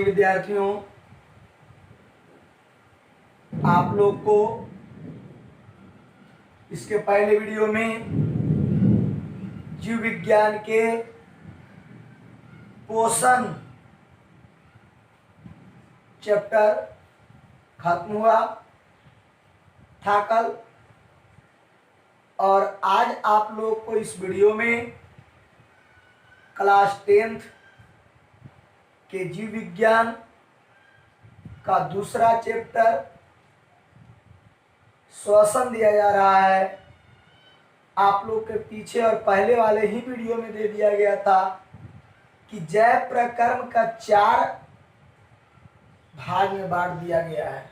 विद्यार्थियों, आप लोग को इसके पहले वीडियो में जीव विज्ञान के पोषण चैप्टर खत्म हुआ था कल, और आज आप लोग को इस वीडियो में क्लास 10th के जीव विज्ञान का दूसरा चैप्टर श्वसन दिया जा रहा है। आप लोग के पीछे और पहले वाले ही वीडियो में दे दिया गया था कि जैव प्रकर्म का 4 भाग में बांट दिया गया है।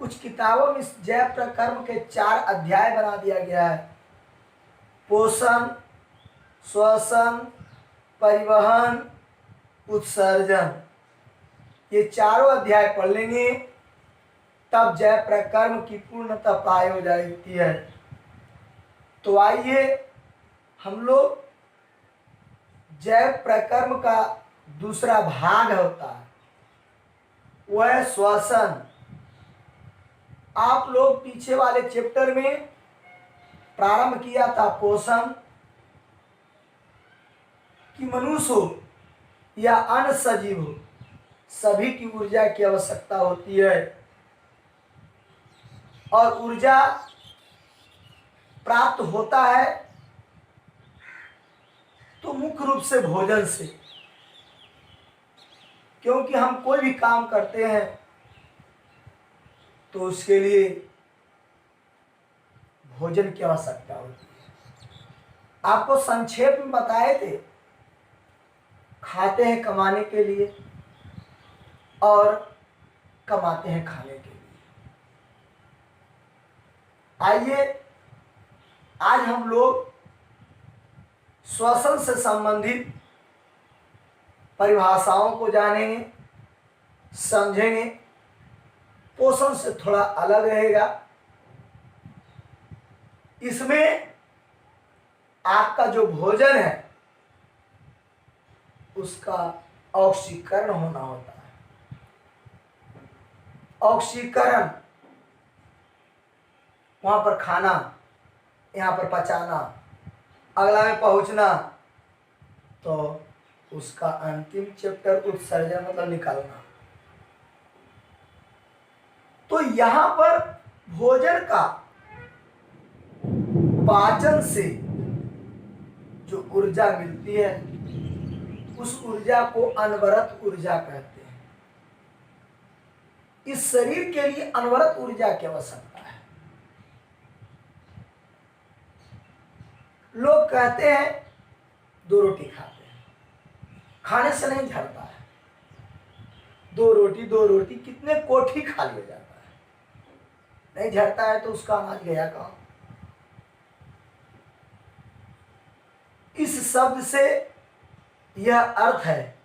कुछ किताबों में इस जैव प्रकर्म के 4 अध्याय बना दिया गया है। पोषण, श्वसन, परिवहन, उत्सर्जन, ये चारों अध्याय पढ़ लेंगे तब जैव प्रकर्म की पूर्णता प्राप्त हो जाती है। तो आइए हम लोग जैव प्रकर्म का दूसरा भाग होता है, वह है श्वसन। आप लोग पीछे वाले चैप्टर में प्रारंभ किया था पोषण कि मनुष्य हो या अन्य सजीव हो, सभी की ऊर्जा की आवश्यकता होती है, और ऊर्जा प्राप्त होता है तो मुख्य रूप से भोजन से, क्योंकि हम कोई भी काम करते हैं तो उसके लिए भोजन की आवश्यकता होती है। आपको संक्षेप में बताए थे, खाते हैं कमाने के लिए और कमाते हैं खाने के लिए। आइए आज हम लोग श्वसन से संबंधित परिभाषाओं को जानेंगे, समझेंगे। पोषण से थोड़ा अलग रहेगा। इसमें आपका जो भोजन है उसका ऑक्सीकरण होना होता है। ऑक्सीकरण, वहां पर खाना, यहाँ पर पचाना, अगला में पहुंचना, तो उसका अंतिम चैप्टर उत्सर्जन मतलब निकालना। तो यहां पर भोजन का पाचन से जो ऊर्जा मिलती है उस ऊर्जा को अनवरत ऊर्जा कहते हैं। इस शरीर के लिए अनवरत ऊर्जा की आवश्यकता है। लोग कहते हैं 2 रोटी खाते हैं, खाने से नहीं झड़ता है। 2 रोटी कितने कोठी खा लिया जाता है, नहीं झड़ता है तो उसका अनाज गया कहाँ। इस शब्द से यह अर्थ है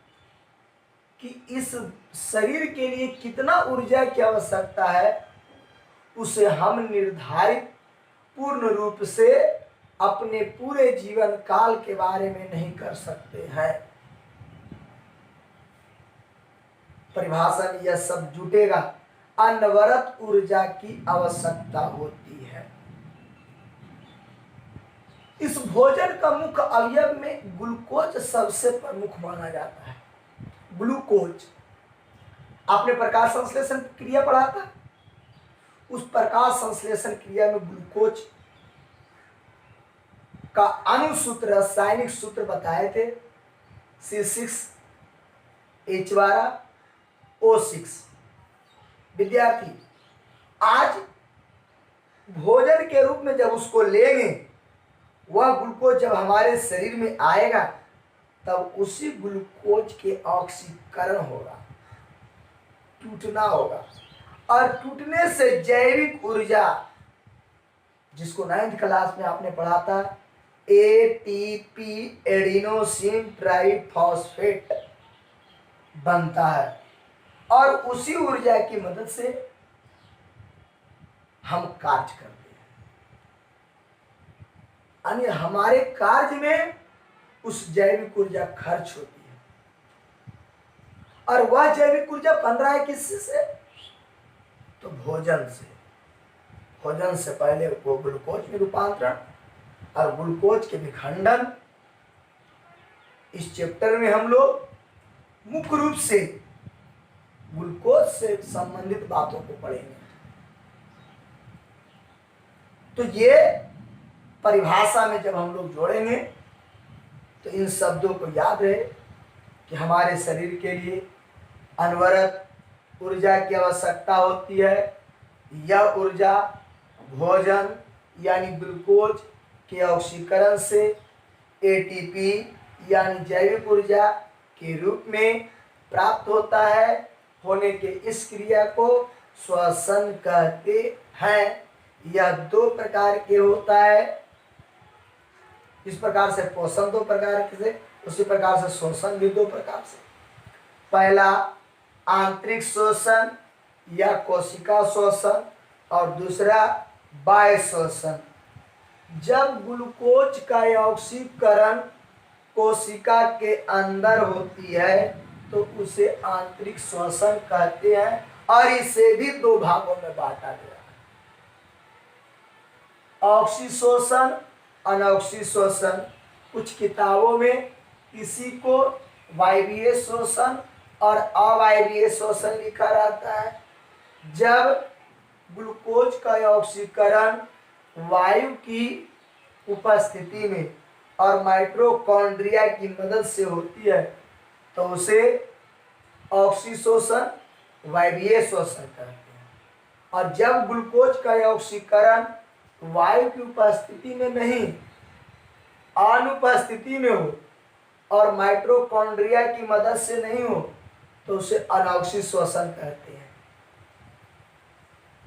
कि इस शरीर के लिए कितना ऊर्जा की आवश्यकता है उसे हम निर्धारित पूर्ण रूप से अपने पूरे जीवन काल के बारे में नहीं कर सकते हैं। परिभाषा में यह सब जुटेगा, अनवरत ऊर्जा की आवश्यकता होती है। इस भोजन का मुख्य अवयव में ग्लूकोज सबसे प्रमुख माना जाता है। ग्लूकोज, आपने प्रकाश संश्लेषण क्रिया पढ़ा था, उस प्रकाश संश्लेषण क्रिया में ग्लूकोज का अणुसूत्र, रासायनिक सूत्र बताए थे, C6H12O6। विद्यार्थी, आज भोजन के रूप में जब उसको लेंगे, वह ग्लूकोज जब हमारे शरीर में आएगा तब उसी ग्लूकोज के ऑक्सीकरण होगा, टूटना होगा, और टूटने से जैविक ऊर्जा, जिसको 9th क्लास में आपने पढ़ा था, एटीपी एडिनोसिन ट्राइफॉस्फेट बनता है, और उसी ऊर्जा की मदद से हम कार्य करते हैं। यानी हमारे कार्य में उस जैविक ऊर्जा खर्च होती है। और वह जैविक ऊर्जा बन रहा है किससे से? तो भोजन से। भोजन से पहले वो ग्लूकोज में रूपांतरण और ग्लूकोज के विखंडन। इस चैप्टर में हम लोग मुख्य रूप से ग्लूकोज से संबंधित बातों को पढ़ेंगे। तो ये परिभाषा में जब हम लोग जोड़ेंगे तो इन शब्दों को याद रहे कि हमारे शरीर के लिए अनवरत ऊर्जा की आवश्यकता होती है। यह ऊर्जा भोजन यानी ग्लूकोज के ऑक्सीकरण से एटीपी यानी जैविक ऊर्जा के रूप में प्राप्त होता है। होने के इस क्रिया को श्वसन कहते हैं। यह दो प्रकार के होता है। इस प्रकार से पोषण दो प्रकार के से, उसी प्रकार से शोषण भी दो प्रकार से। पहला आंतरिक शोषण या कोशिका शोषण और दूसरा बाह्य शोषण। जब ग्लूकोज का ऑक्सीकरण कोशिका के अंदर होती है तो उसे आंतरिक शोषण कहते हैं और इसे भी दो भागों में बांटा गया है, ऑक्सीशोषण, अनॉक्सीशोषण। कुछ किताबों में इसी को वायवीय शोषण और अवायवीय शोषण लिखा रहता है। जब ग्लूकोज का ऑक्सीकरण वायु की उपस्थिति में और माइटोकॉन्ड्रिया की मदद से होती है तो उसे ऑक्सीशोषण, वायवीय शोषण कहते हैं। और जब ग्लूकोज का ऑक्सीकरण वायु की उपस्थिति में नहीं, अनुपस्थिति में हो और माइटोकॉन्ड्रिया की मदद से नहीं हो तो उसे अनॉक्सीशोषण कहते हैं।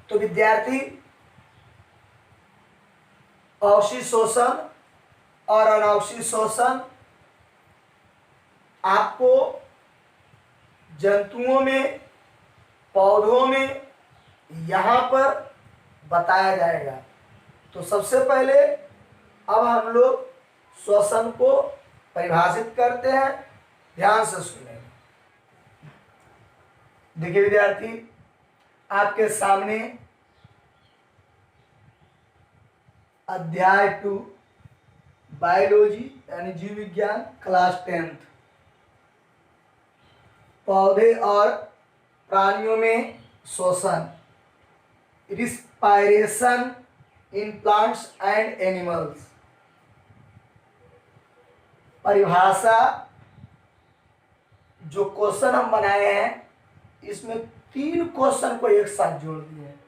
तो विद्यार्थी, ऑक्सीशोषण और अनॉक्सीशोषण आपको जंतुओं में, पौधों में यहाँ पर बताया जाएगा। तो सबसे पहले अब हम लोग श्वसन को परिभाषित करते हैं। ध्यान से सुनें। देखिए विद्यार्थी, आपके सामने अध्याय 2 बायोलॉजी यानी जीव विज्ञान क्लास 10th पौधे और प्राणियों में श्वसन, respiration in plants and animals. परिभाषा जो क्वेश्चन हम बनाए हैं इसमें 3 क्वेश्चन को एक साथ जोड़ दिए हैं।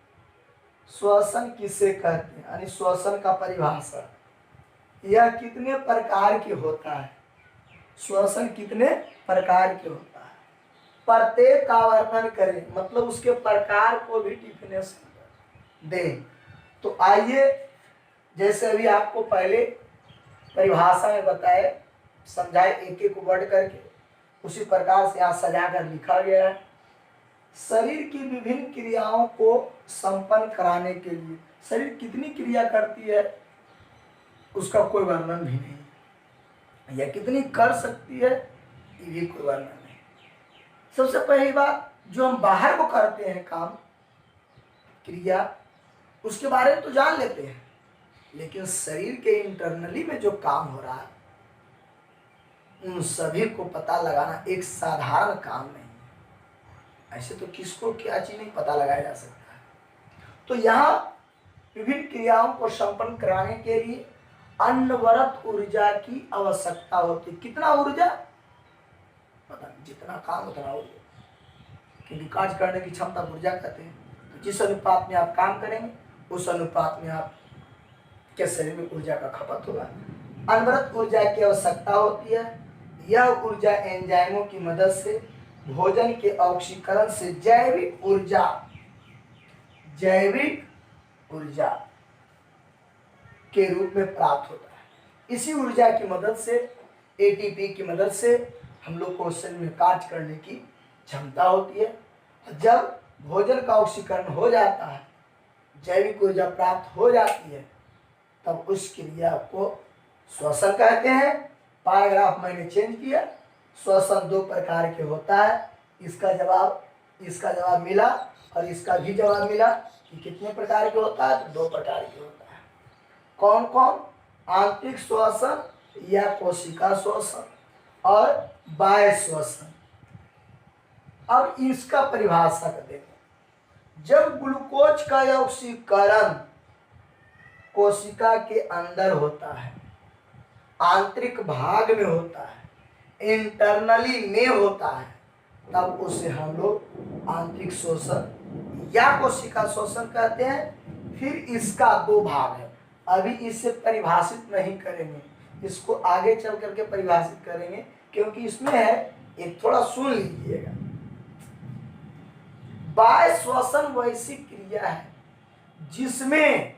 श्वसन किसे कहते हैं यानी श्वसन का परिभाषा, यह कितने प्रकार के होता है, श्वसन कितने प्रकार के होता है, प्रत्येक का वर्णन करें, मतलब उसके प्रकार को भी डिफिनेशन दें। तो आइए, जैसे अभी आपको पहले परिभाषा में बताए, समझाए एक एक वर्ड करके, उसी प्रकार से यहाँ सजा कर लिखा गया है। शरीर की विभिन्न क्रियाओं को संपन्न कराने के लिए शरीर कितनी क्रिया करती है उसका कोई वर्णन भी नहीं, या कितनी कर सकती है ये भी कोई वर्णन नहीं। सबसे पहली बात, जो हम बाहर को करते हैं काम, क्रिया, उसके बारे में तो जान लेते हैं, लेकिन शरीर के इंटरनली में जो काम हो रहा है उन सभी को पता लगाना एक साधारण काम नहीं है। ऐसे तो किसको क्या चीज नहीं पता लगाया जा सकता है। तो यहाँ विभिन्न क्रियाओं को संपन्न कराने के लिए अनवरत ऊर्जा की आवश्यकता होती है। कितना ऊर्जा? पता नहीं, जितना काम उतना ऊर्जा, क्योंकि कार्य करने की क्षमता ऊर्जा कहते हैं। तो जिस अनुपात में आप काम करेंगे उस अनुपात में आप के शरीर में ऊर्जा का खपत होगा। अनवरत ऊर्जा की आवश्यकता होती है। यह ऊर्जा एंजाइमों की मदद से भोजन के ऑक्सीकरण से जैविक ऊर्जा के रूप में प्राप्त होता है। इसी ऊर्जा की मदद से, एटीपी की मदद से हम लोग को शरीर में कार्य करने की क्षमता होती है। जब भोजन का ऑक्सीकरण हो जाता है, जैविक ऊर्जा प्राप्त हो जाती है, तब उस क्रिया को श्वसन कहते हैं। पैराग्राफ मैंने चेंज किया। श्वसन 2 प्रकार के होता है, इसका जवाब मिला और इसका भी जवाब मिला कि कितने प्रकार के होता है, तो 2 प्रकार के होता है। कौन कौन? आंतरिक श्वसन या कोशिका श्वसन और बाह्य श्वसन। अब इसका परिभाषा कर देंगे। जब ग्लूकोज का ऑक्सीकरण कोशिका के अंदर होता है, आंतरिक भाग में होता है, इंटरनली में होता है, तब उसे हम लोग आंतरिक शोषण या कोशिका शोषण कहते हैं। फिर इसका 2 भाग है, अभी इसे परिभाषित नहीं करेंगे, इसको आगे चल करके परिभाषित करेंगे, क्योंकि इसमें है, एक थोड़ा सुन लीजिएगा। बाह्य श्वसन वैसी क्रिया है जिसमें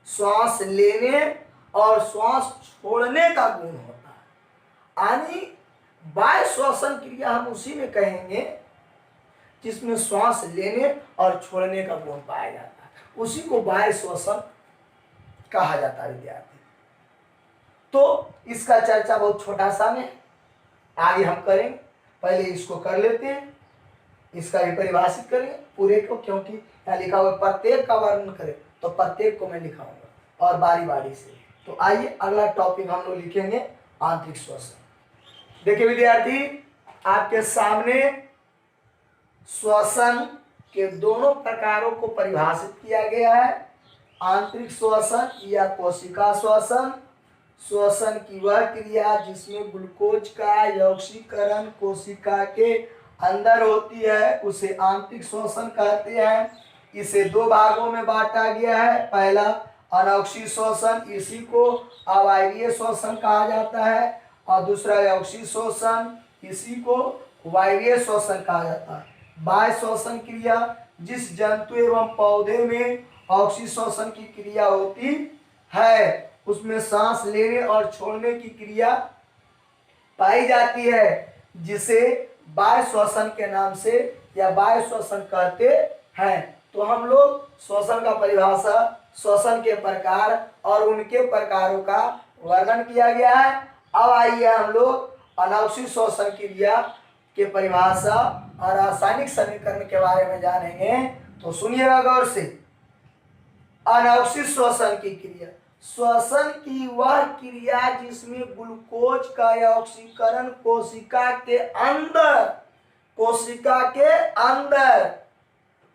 श्वास लेने और श्वास छोड़ने का गुण होता है। यानी बाह्य श्वसन क्रिया हम उसी में कहेंगे जिसमें श्वास लेने और छोड़ने का गुण पाया जाता है, उसी को बाह्य श्वसन कहा जाता है विद्यार्थी। तो इसका चर्चा बहुत छोटा सा में आगे हम करेंगे, पहले इसको कर लेते हैं, इसका भी परिभाषित करेंगे पूरे को, क्योंकि यहाँ लिखा हुआ प्रत्येक का वर्णन करें, तो प्रत्येक को मैं लिखाऊंगा और बारी बारी से। तो आइए अगला टॉपिक हम लोग लिखेंगे आंतरिक श्वसन। देखिए विद्यार्थी, आपके सामने श्वसन के दोनों प्रकारों को परिभाषित किया गया है। आंतरिक श्वसन या कोशिका श्वसन, श्वसन की वह क्रिया जिसमें ग्लूकोज का ऑक्सीकरण कोशिका के अंदर होती है, उसे आंतरिक श्वसन कहते हैं। इसे 2 भागों में बांटा गया है। पहला अनॉक्सी श्वसन, इसी को अवायवीय श्वसन कहा जाता है, और दूसरा ऑक्सी श्वसन, इसी को वायवीय श्वसन कहा जाता है। बाह्य श्वसन क्रिया जिस जंतु एवं पौधे में ऑक्सी श्वसन की क्रिया होती है, उसमें सांस लेने और छोड़ने की क्रिया पाई जाती है, जिसे बाह्य श्वसन के नाम से या बाह्य श्वसन कहते हैं। तो हम लोग श्वसन का परिभाषा, श्वसन के प्रकार और उनके प्रकारों का वर्णन किया गया है। अब आइए हम लोग अनॉक्सी श्वसन क्रिया के परिभाषा और रासायनिक समीकरण के बारे में जानेंगे। तो सुनिएगा गौर से। अनॉक्सी श्वसन की क्रिया, श्वसन की वह क्रिया जिसमें ग्लूकोज का ऑक्सीकरण कोशिका के अंदर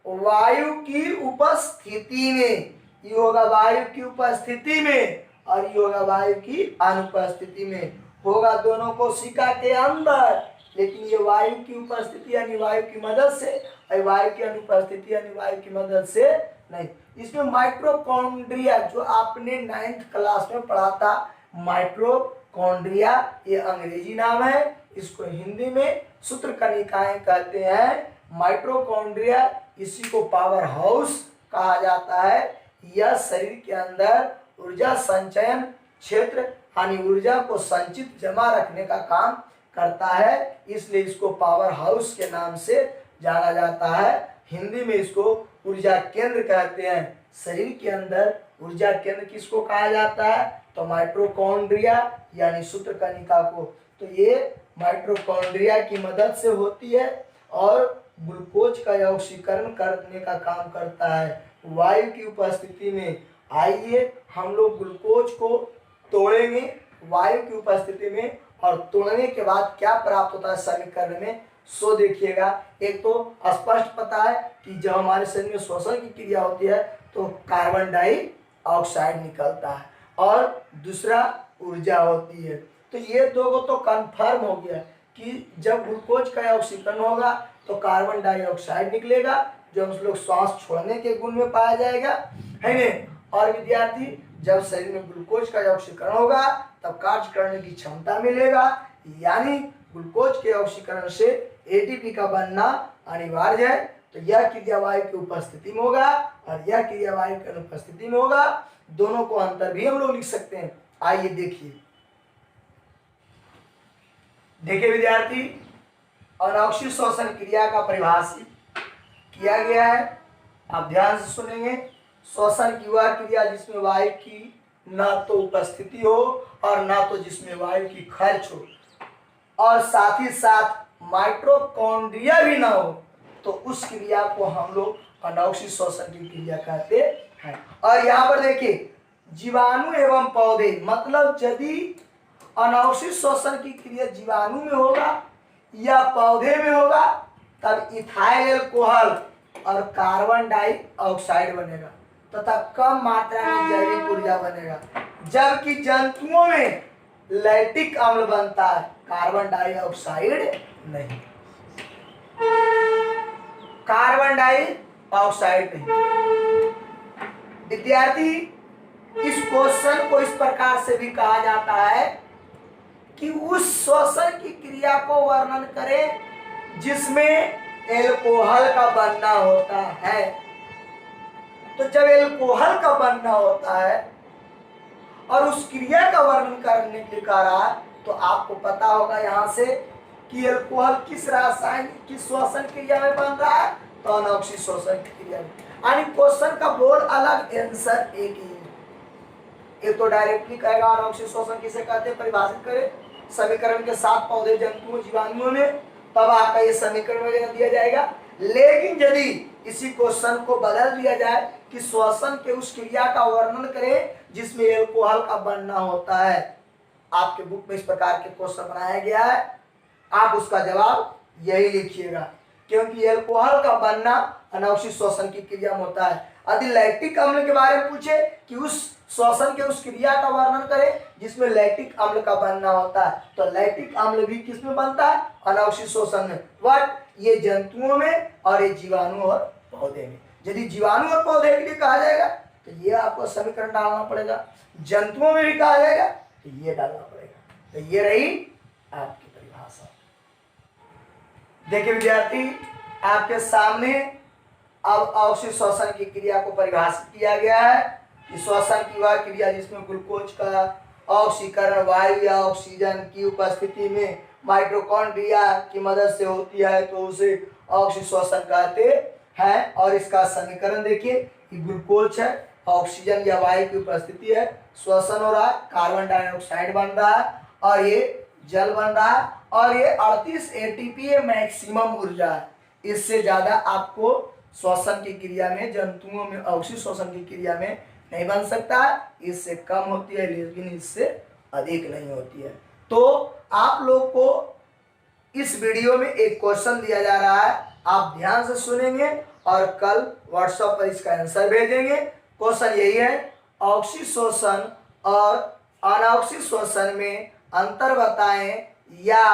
वायु की उपस्थिति में, ये होगा वायु की उपस्थिति में और ये होगा वायु की अनुपस्थिति में, होगा दोनों कोशिका के अंदर, लेकिन ये वायु की उपस्थिति यानी वायु की मदद से, और वायु की अनुपस्थिति यानी वायु की मदद से नहीं। इसमें माइटोकॉन्ड्रिया, जो आपने 9th क्लास में पढ़ा था, माइटोकॉन्ड्रिया ये अंग्रेजी नाम है, इसको हिंदी में सूत्र कणिकाएं कहते हैं। माइटोकॉन्ड्रिया, इसी को पावर हाउस कहा जाता है। यह शरीर के अंदर ऊर्जा संचयन क्षेत्र यानी ऊर्जा को संचित जमा रखने का काम करता है, इसलिए इसको पावर हाउस के नाम से जाना जाता है। हिंदी में इसको ऊर्जा केंद्र कहते हैं। शरीर के अंदर ऊर्जा केंद्र किसको कहा जाता है? तो माइटोकॉन्ड्रिया यानी सूत्रकणिका को। तो ये माइटोकॉन्ड्रिया की मदद से होती है और ग्लूकोज का ऑक्सीकरण करने का काम करता है वायु की उपस्थिति में। आइए हम लोग ग्लूकोज को तोड़ेंगे वायु की उपस्थिति में, और तोड़ने के बाद क्या प्राप्त होता है समीकरण में, सो देखिएगा। एक तो स्पष्ट पता है कि जब हमारे शरीर में श्वसन की क्रिया होती है तो कार्बन डाइऑक्साइड निकलता है, और दूसरा ऊर्जा होती है। तो ये दो तो कंफर्म हो गया कि जब ग्लूकोज का ऑक्सीकरण होगा तो कार्बन डाइऑक्साइड निकलेगा, जो हम लोग श्वास छोड़ने के गुण में पाया जाएगा, है न। और विद्यार्थी, जब शरीर में ग्लूकोज का ऑक्सीकरण होगा तब कार्य करने की क्षमता मिलेगा, यानी ग्लूकोज के ऑक्सीकरण से एटीपी का बनना अनिवार्य है। तो यह क्रिया वायु की उपस्थिति में होगा और यह क्रिया वायु की अनुपस्थिति में होगा। दोनों को अंतर भी हम लोग लिख सकते हैं। आइए देखिए विद्यार्थी, अनॉक्सी श्वसन क्रिया का परिभाषित किया गया है, आप ध्यान से सुनेंगे। श्वसन की वह क्रिया जिसमें वायु की ना तो उपस्थिति हो और ना तो जिसमें वायु की खर्च हो, और साथ ही साथ माइटोकॉन्ड्रिया भी ना हो तो उस क्रिया को हम लोग अनौक्षी श्वसन की क्रिया कहते हैं। और यहाँ पर देखिए जीवाणु एवं पौधे, मतलब यदि अनौक्षी श्वसन की क्रिया जीवाणु में होगा या पौधे में होगा तब इथाइल एल्कोहल और कार्बन डाइऑक्साइड बनेगा तथा कम मात्रा में जैविक ऊर्जा बनेगा, जबकि जंतुओं में लैक्टिक अम्ल बनता है, कार्बन डाइऑक्साइड नहीं। कार्बन डाइऑक्साइड नहीं। विद्यार्थी इस क्वेश्चन को इस प्रकार से भी कहा जाता है कि उस श्वसन की क्रिया को वर्णन करें जिसमें एल्कोहल का बनना होता है। तो जब एल्कोहल का बनना होता है और उस क्रिया का वर्णन करने के लिए कह रहा है तो आपको पता होगा यहाँ से कि एल्कोहल किस रासायनिक किस श्वसन क्रिया में बन रहा है, तो अनौक्षी श्वसन की क्रिया में। यानी क्वेश्चन का बोर्ड अलग, आंसर एक ही है। एक तो डायरेक्टली कहेगा अनौक्षी श्वसन किसे कहते हैं, परिभाषित करें समीकरण के साथ पौधे जंतुओं जीवाणुओं में, तब आपका ये समीकरण वगैरह दिया जाएगा। लेकिन यदि इसी क्वेश्चन को बदल दिया जाए कि श्वसन के उस क्रिया का वर्णन करें जिसमें एल्कोहल का बनना होता है, आपके बुक में इस प्रकार के क्वेश्चन बनाया गया है, आप उसका जवाब यही लिखिएगा, क्योंकि एल्कोहल का बनना अनौक्षी श्वसन की क्रिया में होता है। यदि लैक्टिक अम्ल के बारे में पूछे कि उस श्वसन के उस क्रिया का वर्णन करें जिसमें लैक्टिक अम्ल का बनना होता है, तो लैक्टिक अम्ल भी किसमें बनता है, अनौक्षी श्वसन में। बट ये जंतुओं में और ये जीवाणु और पौधे में। यदि जीवाणु और पौधे के लिए कहा जाएगा तो ये आपको समीकरण डालना पड़ेगा, जंतुओं में भी कहा जाएगा तो ये डालना पड़ेगा। तो ये रही आपकी परिभाषा। देखिए विद्यार्थी, आपके सामने अब अवशिष्ट श्वसन की क्रिया को परिभाषित किया गया है कि श्वसन की वह क्रिया जिसमें ग्लूकोज का ऑक्सीकरण वायु या ऑक्सीजन की उपस्थिति में माइटोकॉन्ड्रिया की मदद से होती है तो उसे अवशिष्ट श्वसन कहते हैं। और इसका समीकरण देखिए कि ग्लूकोज है, ऑक्सीजन या वायु की उपस्थिति है, श्वसन हो रहा है, कार्बन डाइऑक्साइड बन रहा है और ये जल बन रहा है और ये 38 एटीपी मैक्सिमम ऊर्जा है। इससे ज्यादा आपको श्वसन की क्रिया में जंतुओं में अवशिष्ट श्वसन की क्रिया में नहीं बन सकता है, इससे कम होती है लेकिन इससे अधिक नहीं होती है। तो आप लोग को इस वीडियो में एक क्वेश्चन दिया जा रहा है, आप ध्यान से सुनेंगे और कल व्हाट्सएप पर इसका आंसर भेजेंगे। क्वेश्चन यही है, अवशिष्ट श्वसन और अनवशिष्ट श्वसन में अंतर बताएं या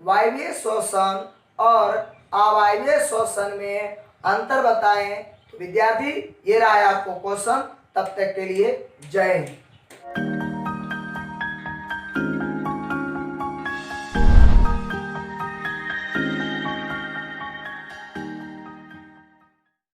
वायवीय श्वसन और अवायवीय श्वसन में अंतर बताएं। तो विद्यार्थी ये रहा है आपको क्वेश्चन। तब तक के लिए जय हिंद।